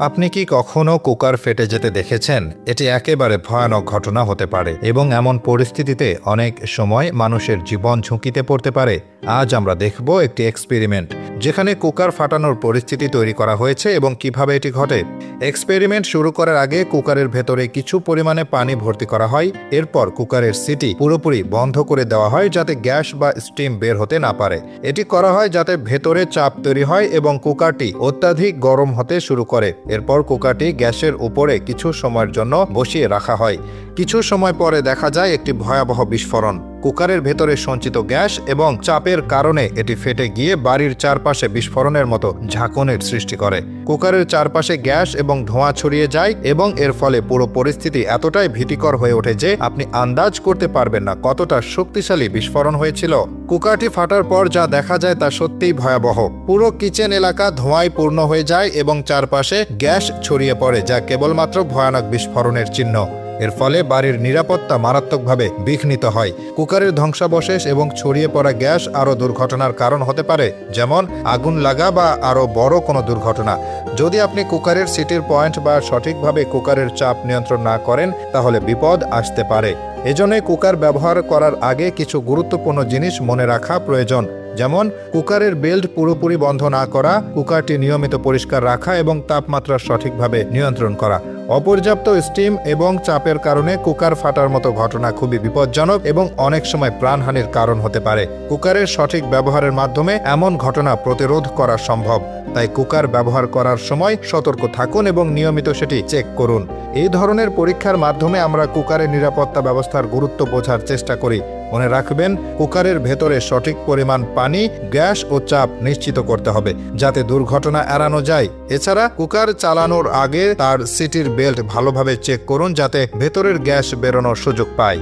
আপনি কি কখনো কুকার ফেটে যেতে দেখেছেন? এটি একেবারে ভয়ানক ঘটনা হতে পারে এবং এমন পরিস্থিতিতে অনেক সময় মানুষের জীবন ঝুঁকিতে পড়তে পারে। আজ আমরা দেখব একটি এক্সপেরিমেন্ট যেখানে কুকার ফাটানোর পরিস্থিতি তৈরি করা হয়েছে এবং কিভাবে এটি ঘটে। এক্সপেরিমেন্ট শুরু করার আগে কুকারের ভেতরে কিছু পরিমাণে পানি ভর্তি করা হয়। এরপর কুকারের সিটি পুরোপুরি বন্ধ করে দেওয়া হয় যাতে গ্যাস বা স্টিম বের হতে না পারে। এটি করা হয় যাতে ভেতরে চাপ তৈরি হয় এবং কুকারটি অত্যাধিক গরম হতে শুরু করে। এরপর কুকারটি গ্যাসের উপরে কিছু সময়ের জন্য বসিয়ে রাখা হয়। কিছু সময় পরে দেখা যায় একটি ভয়াবহ বিস্ফোরণ। কুকারের ভেতরে সঞ্চিত গ্যাস এবং চাপের কারণে এটি ফেটে গিয়ে বাড়ির চারপাশে বিস্ফোরণের মতো ঝাঁকুনির সৃষ্টি করে। কুকারের চারপাশে গ্যাস এবং ধোঁয়া ছড়িয়ে যায় এবং এর ফলে পুরো পরিস্থিতি এতটাই ভীতিকর হয়ে ওঠে যে আপনি আন্দাজ করতে পারবেন না কতটা শক্তিশালী বিস্ফোরণ হয়েছিল। কুকারটি ফাটার পর যা দেখা যায় তা সত্যিই ভয়াবহ। পুরো কিচেন এলাকা ধোঁয়ায় পূর্ণ হয়ে যায় এবং চারপাশে গ্যাস ছড়িয়ে পড়ে, যা কেবলমাত্র ভয়ানক বিস্ফোরণের চিহ্ন। এর ফলে বাড়ির নিরাপত্তা মারাত্মকভাবে বিঘ্নিত হয়। কুকারের ধ্বংসাবশেষ এবং ছড়িয়ে পড়া গ্যাস আরও দুর্ঘটনার কারণ হতে পারে, যেমন আগুন লাগা বা আরও বড় কোনো দুর্ঘটনা। যদি আপনি কুকারের সিটির পয়েন্ট বা সঠিকভাবে কুকারের চাপ নিয়ন্ত্রণ না করেন তাহলে বিপদ আসতে পারে। এজন্য কুকার ব্যবহার করার আগে কিছু গুরুত্বপূর্ণ জিনিস মনে রাখা প্রয়োজন, যেমন কুকারের বেল্ট পুরোপুরি বন্ধ না করা, কুকারটি নিয়মিত পরিষ্কার রাখা এবং তাপমাত্রা সঠিকভাবে নিয়ন্ত্রণ করা। অপর্যাপ্ত স্টিম এবং চাপের কারণে কুকার ফাটার মতো ঘটনা খুবই বিপজ্জনক এবং অনেক সময় প্রাণহানির কারণ হতে পারে। কুকারের সঠিক ব্যবহারের মাধ্যমে এমন ঘটনা প্রতিরোধ করা সম্ভব। তাই কুকার ব্যবহার করার সময় সতর্ক থাকুন এবং নিয়মিত সেটি চেক করুন। এই ধরনের পরীক্ষার মাধ্যমে আমরা কুকারের নিরাপত্তা ব্যবস্থার গুরুত্ব বোঝার চেষ্টা করি। মনে রাখবেন, কুকারের ভেতরে সঠিক পরিমাণ পানি, গ্যাস ও চাপ নিশ্চিত করতে হবে যাতে দুর্ঘটনা এড়ানো যায়। এছাড়া কুকার চালানোর আগে তার সিটির বেল্ট ভালোভাবে চেক করুন যাতে ভেতরের গ্যাস বেরোনোর সুযোগ পায়।